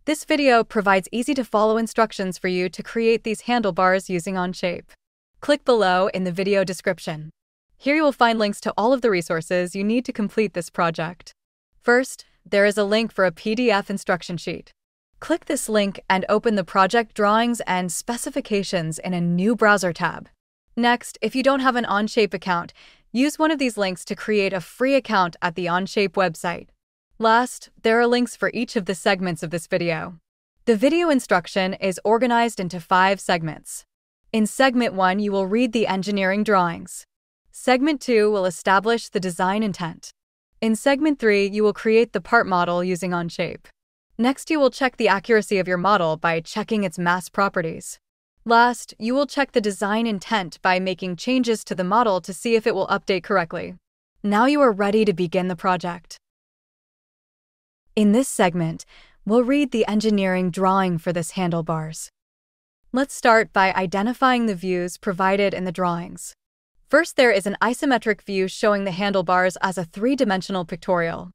This video provides easy-to-follow instructions for you to create these handlebars using Onshape. Click below in the video description. Here you will find links to all of the resources you need to complete this project. First, there is a link for a PDF instruction sheet. Click this link and open the project drawings and specifications in a new browser tab. Next, if you don't have an Onshape account, use one of these links to create a free account at the Onshape website. Last, there are links for each of the segments of this video. The video instruction is organized into 5 segments. In Segment 1, you will read the engineering drawings. Segment 2 will establish the design intent. In Segment 3, you will create the part model using Onshape. Next, you will check the accuracy of your model by checking its mass properties. Last, you will check the design intent by making changes to the model to see if it will update correctly. Now you are ready to begin the project. In this segment, we'll read the engineering drawing for this handlebars. Let's start by identifying the views provided in the drawings. First, there is an isometric view showing the handlebars as a 3-dimensional pictorial.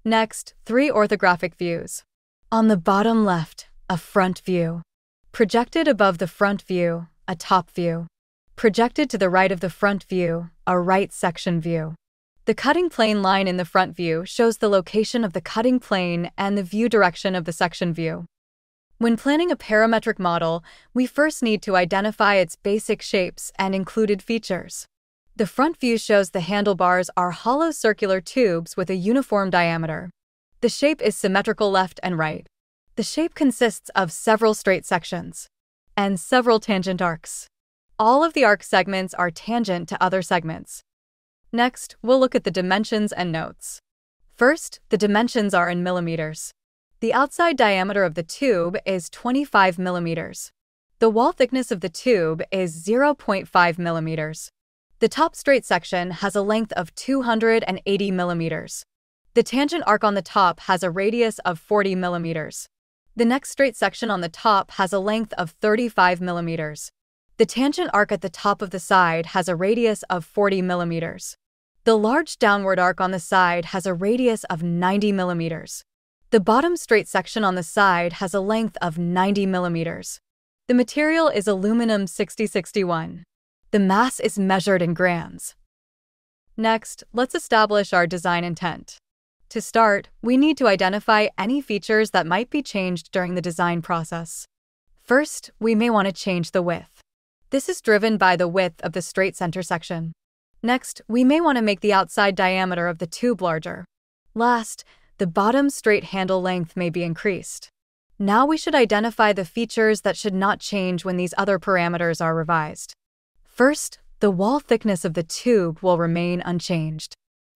Next, 3 orthographic views. On the bottom left, a front view. Projected above the front view, a top view. Projected to the right of the front view, a right section view. The cutting plane line in the front view shows the location of the cutting plane and the view direction of the section view. When planning a parametric model, we first need to identify its basic shapes and included features. The front view shows the handlebars are hollow circular tubes with a uniform diameter. The shape is symmetrical left and right. The shape consists of several straight sections and several tangent arcs. All of the arc segments are tangent to other segments. Next, we'll look at the dimensions and notes. First, the dimensions are in millimeters. The outside diameter of the tube is 25 millimeters. The wall thickness of the tube is 0.5 millimeters. The top straight section has a length of 280 millimeters. The tangent arc on the top has a radius of 40 millimeters. The next straight section on the top has a length of 35 millimeters. The tangent arc at the top of the side has a radius of 40 millimeters. The large downward arc on the side has a radius of 90 millimeters. The bottom straight section on the side has a length of 90 millimeters. The material is aluminum 6061. The mass is measured in grams. Next, let's establish our design intent. To start, we need to identify any features that might be changed during the design process. First, we may want to change the width. This is driven by the width of the straight center section. Next, we may want to make the outside diameter of the tube larger. Last, the bottom straight handle length may be increased. Now we should identify the features that should not change when these other parameters are revised. First, the wall thickness of the tube will remain unchanged,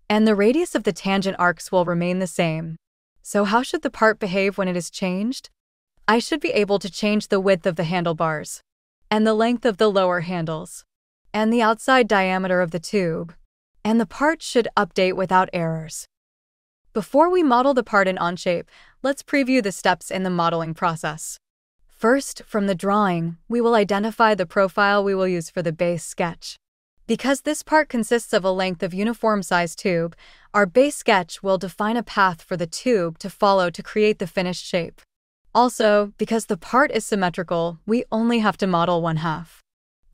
and the radius of the tangent arcs will remain the same. So how should the part behave when it is changed? I should be able to change the width of the handlebars, and the length of the lower handles, and the outside diameter of the tube, and the part should update without errors. Before we model the part in Onshape, let's preview the steps in the modeling process. First, from the drawing, we will identify the profile we will use for the base sketch. Because this part consists of a length of uniform size tube, our base sketch will define a path for the tube to follow to create the finished shape. Also, because the part is symmetrical, we only have to model one half.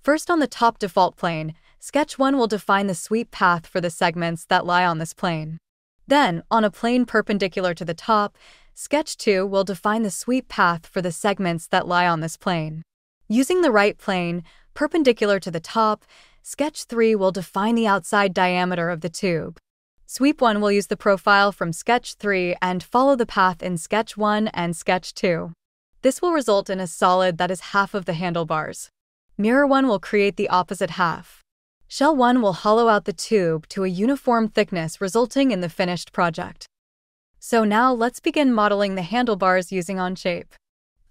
First, on the top default plane, Sketch 1 will define the sweep path for the segments that lie on this plane. Then, on a plane perpendicular to the top, Sketch 2 will define the sweep path for the segments that lie on this plane. Using the right plane, perpendicular to the top, Sketch 3 will define the outside diameter of the tube. Sweep 1 will use the profile from Sketch 3 and follow the path in Sketch 1 and Sketch 2. This will result in a solid that is half of the handlebars. Mirror 1 will create the opposite half. Shell 1 will hollow out the tube to a uniform thickness, resulting in the finished project. So now let's begin modeling the handlebars using Onshape.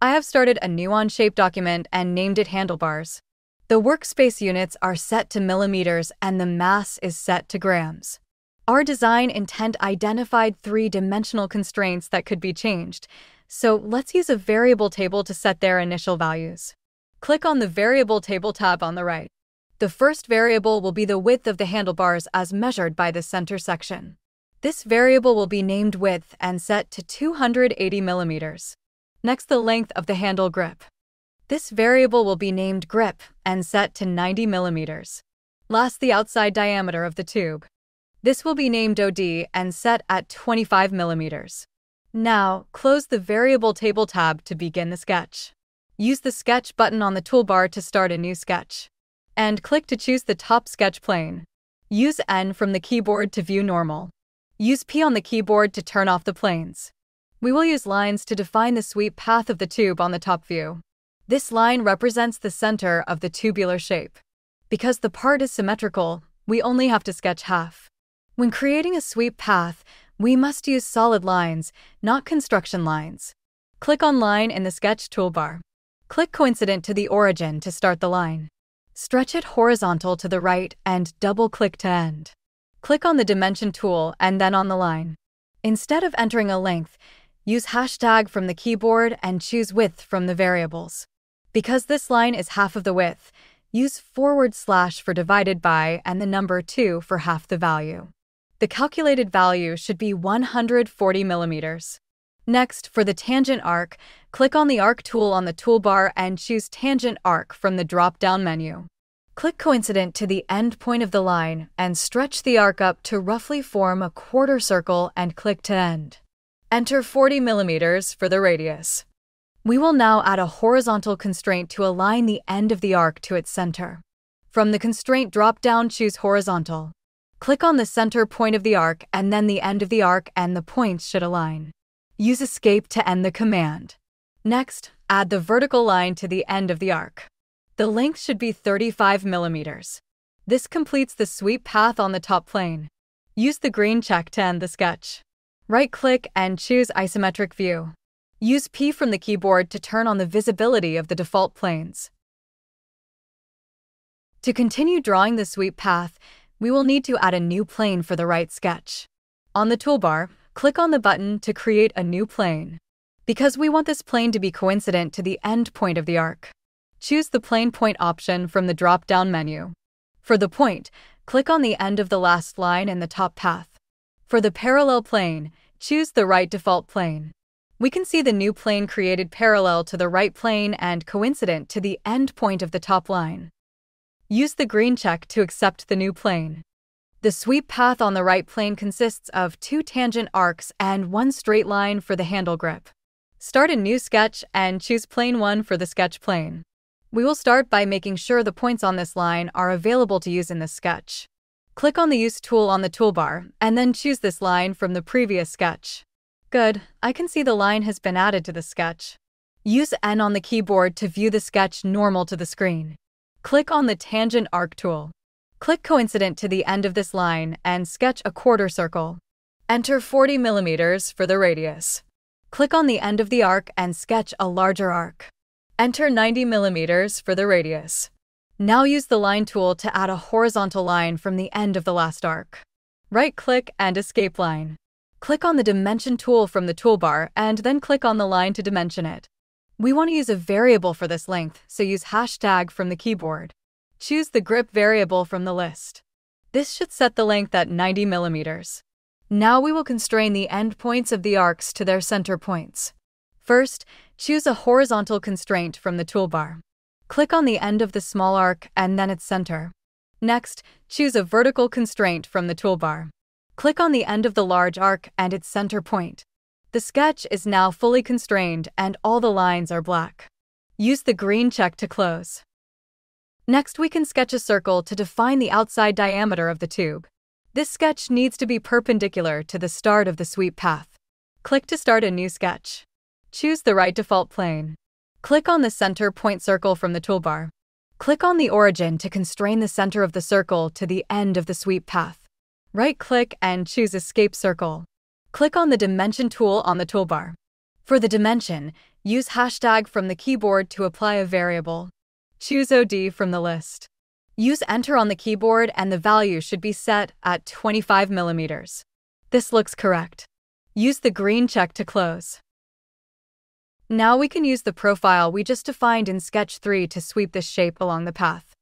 I have started a new Onshape document and named it Handlebars. The workspace units are set to millimeters and the mass is set to grams. Our design intent identified 3-dimensional constraints that could be changed, so let's use a variable table to set their initial values. Click on the Variable Table tab on the right. The first variable will be the width of the handlebars as measured by the center section. This variable will be named width and set to 280 millimeters. Next, the length of the handle grip. This variable will be named grip and set to 90 millimeters. Last, the outside diameter of the tube. This will be named OD and set at 25 millimeters. Now, close the variable table tab to begin the sketch. Use the sketch button on the toolbar to start a new sketch. And click to choose the top sketch plane. Use N from the keyboard to view normal. Use P on the keyboard to turn off the planes. We will use lines to define the sweep path of the tube on the top view. This line represents the center of the tubular shape. Because the part is symmetrical, we only have to sketch half. When creating a sweep path, we must use solid lines, not construction lines. Click on Line in the Sketch toolbar. Click coincident to the origin to start the line. Stretch it horizontal to the right and double-click to end. Click on the Dimension tool and then on the line. Instead of entering a length, use hashtag from the keyboard and choose width from the variables. Because this line is half of the width, use / for divided by and the number 2 for half the value. The calculated value should be 140 millimeters. Next, for the tangent arc, click on the Arc tool on the toolbar and choose Tangent Arc from the drop-down menu. Click coincident to the end point of the line and stretch the arc up to roughly form a quarter circle and click to end. Enter 40 millimeters for the radius. We will now add a horizontal constraint to align the end of the arc to its center. From the constraint drop-down, choose Horizontal. Click on the center point of the arc and then the end of the arc, and the points should align. Use Escape to end the command. Next, add the vertical line to the end of the arc. The length should be 35 millimeters. This completes the sweep path on the top plane. Use the green check to end the sketch. Right-click and choose Isometric View. Use P from the keyboard to turn on the visibility of the default planes. To continue drawing the sweep path, we will need to add a new plane for the right sketch. On the toolbar, click on the button to create a new plane. Because we want this plane to be coincident to the end point of the arc, choose the Plane Point option from the drop-down menu. For the point, click on the end of the last line in the top path. For the parallel plane, choose the right default plane. We can see the new plane created parallel to the right plane and coincident to the end point of the top line. Use the green check to accept the new plane. The sweep path on the right plane consists of 2 tangent arcs and 1 straight line for the handle grip. Start a new sketch and choose Plane 1 for the sketch plane. We will start by making sure the points on this line are available to use in this sketch. Click on the Use tool on the toolbar and then choose this line from the previous sketch. Good, I can see the line has been added to the sketch. Use N on the keyboard to view the sketch normal to the screen. Click on the Tangent Arc tool. Click coincident to the end of this line and sketch a quarter circle. Enter 40 millimeters for the radius. Click on the end of the arc and sketch a larger arc. Enter 90 millimeters for the radius. Now use the Line tool to add a horizontal line from the end of the last arc. Right-click and Escape Line. Click on the Dimension tool from the toolbar and then click on the line to dimension it. We want to use a variable for this length, so use hashtag from the keyboard. Choose the grip variable from the list. This should set the length at 90 millimeters. Now we will constrain the end points of the arcs to their center points. First, choose a horizontal constraint from the toolbar. Click on the end of the small arc and then its center. Next, choose a vertical constraint from the toolbar. Click on the end of the large arc and its center point. The sketch is now fully constrained and all the lines are black. Use the green check to close. Next, we can sketch a circle to define the outside diameter of the tube. This sketch needs to be perpendicular to the start of the sweep path. Click to start a new sketch. Choose the right default plane. Click on the center point circle from the toolbar. Click on the origin to constrain the center of the circle to the end of the sweep path. Right-click and choose Escape Circle. Click on the Dimension tool on the toolbar. For the dimension, use hashtag from the keyboard to apply a variable. Choose OD from the list. Use Enter on the keyboard and the value should be set at 25 millimeters. This looks correct. Use the green check to close. Now we can use the profile we just defined in Sketch 3 to sweep this shape along the path.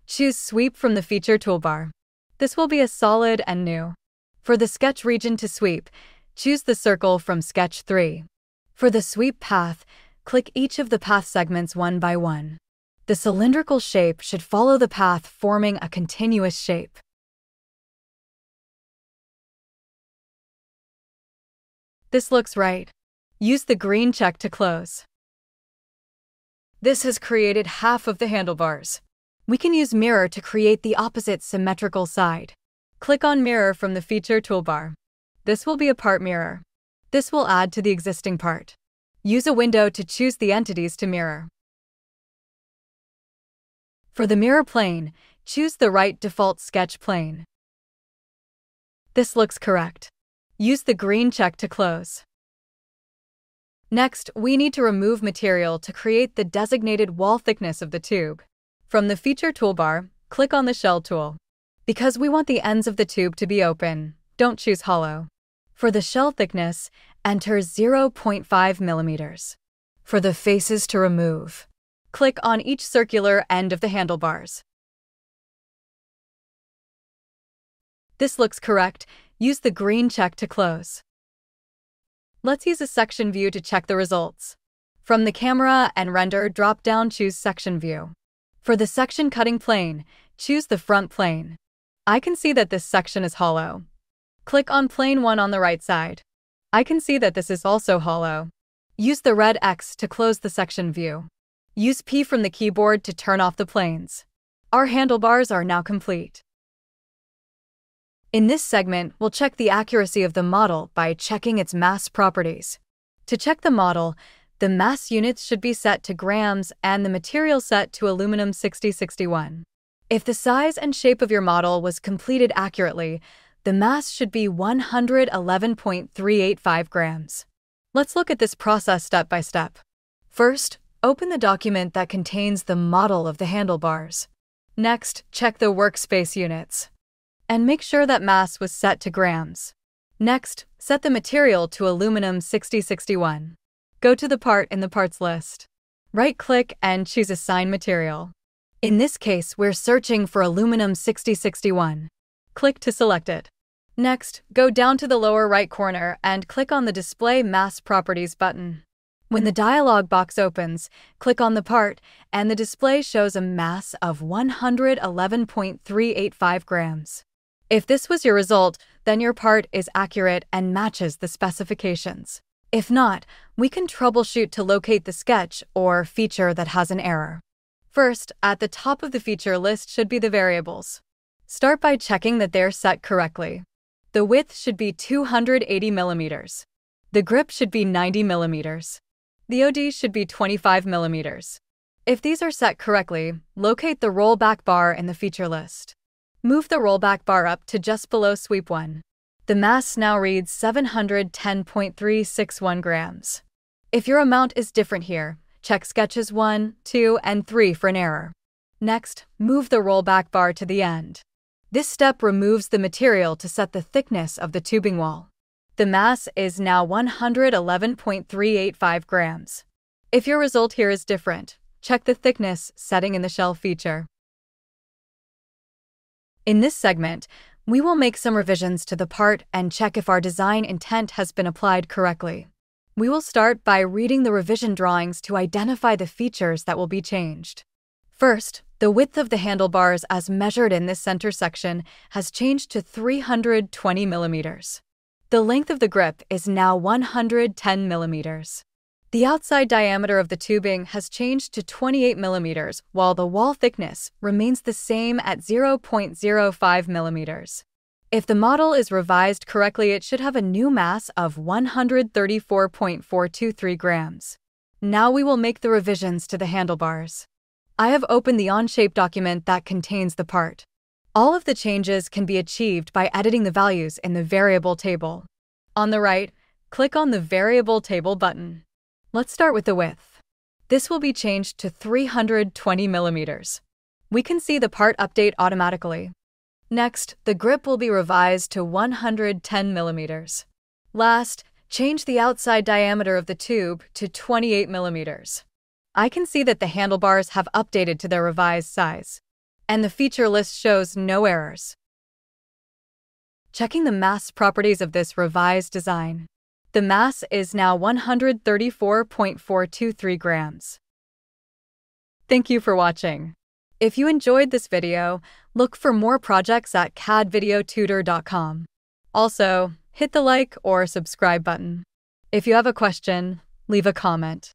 Choose Sweep from the Feature toolbar. This will be a solid and new. For the sketch region to sweep, choose the circle from Sketch 3. For the sweep path, click each of the path segments one by one. The cylindrical shape should follow the path, forming a continuous shape. This looks right. Use the green check to close. This has created half of the handlebars. We can use mirror to create the opposite symmetrical side. Click on mirror from the feature toolbar. This will be a part mirror. This will add to the existing part. Use a window to choose the entities to mirror. For the mirror plane, choose the right default sketch plane. This looks correct. Use the green check to close. Next, we need to remove material to create the designated wall thickness of the tube. From the feature toolbar, click on the shell tool. Because we want the ends of the tube to be open, don't choose hollow. For the shell thickness, enter 0.5 millimeters. For the faces to remove, click on each circular end of the handlebars. This looks correct. Use the green check to close. Let's use a section view to check the results. From the camera and render drop-down, choose section view. For the section cutting plane, choose the front plane. I can see that this section is hollow. Click on plane 1 on the right side. I can see that this is also hollow. Use the red X to close the section view. Use P from the keyboard to turn off the planes. Our handlebars are now complete. In this segment, we'll check the accuracy of the model by checking its mass properties. To check the model, the mass units should be set to grams and the material set to aluminum 6061. If the size and shape of your model was completed accurately, the mass should be 111.385 grams. Let's look at this process step by step. First, open the document that contains the model of the handlebars. Next, check the workspace units. And make sure that mass was set to grams. Next, set the material to aluminum 6061. Go to the part in the parts list. Right-click and choose Assign Material. In this case, we're searching for aluminum 6061. Click to select it. Next, go down to the lower right corner and click on the Display Mass Properties button. When the dialog box opens, click on the part, and the display shows a mass of 111.385 grams. If this was your result, then your part is accurate and matches the specifications. If not, we can troubleshoot to locate the sketch or feature that has an error. First, at the top of the feature list should be the variables. Start by checking that they're set correctly. The width should be 280 millimeters. The grip should be 90 millimeters. The OD should be 25 millimeters. If these are set correctly, locate the rollback bar in the feature list. Move the rollback bar up to just below sweep 1. The mass now reads 710.361 grams. If your amount is different here, check sketches 1, 2, and 3 for an error. Next, move the rollback bar to the end. This step removes the material to set the thickness of the tubing wall. The mass is now 111.385 grams. If your result here is different, check the thickness setting in the shell feature. In this segment, we will make some revisions to the part and check if our design intent has been applied correctly. We will start by reading the revision drawings to identify the features that will be changed. First, the width of the handlebars as measured in this center section has changed to 320 millimeters. The length of the grip is now 110 millimeters. The outside diameter of the tubing has changed to 28 millimeters, while the wall thickness remains the same at 0.05 millimeters. If the model is revised correctly, it should have a new mass of 134.423 grams. Now we will make the revisions to the handlebars. I have opened the Onshape document that contains the part. All of the changes can be achieved by editing the values in the variable table. On the right, click on the variable table button. Let's start with the width. This will be changed to 320 millimeters. We can see the part update automatically. Next, the grip will be revised to 110 millimeters. Last, change the outside diameter of the tube to 28 millimeters. I can see that the handlebars have updated to their revised size, and the feature list shows no errors. Checking the mass properties of this revised design. The mass is now 134.423 grams. Thank you for watching. If you enjoyed this video, look for more projects at cadvideotutor.com. Also, hit the like or subscribe button. If you have a question, leave a comment.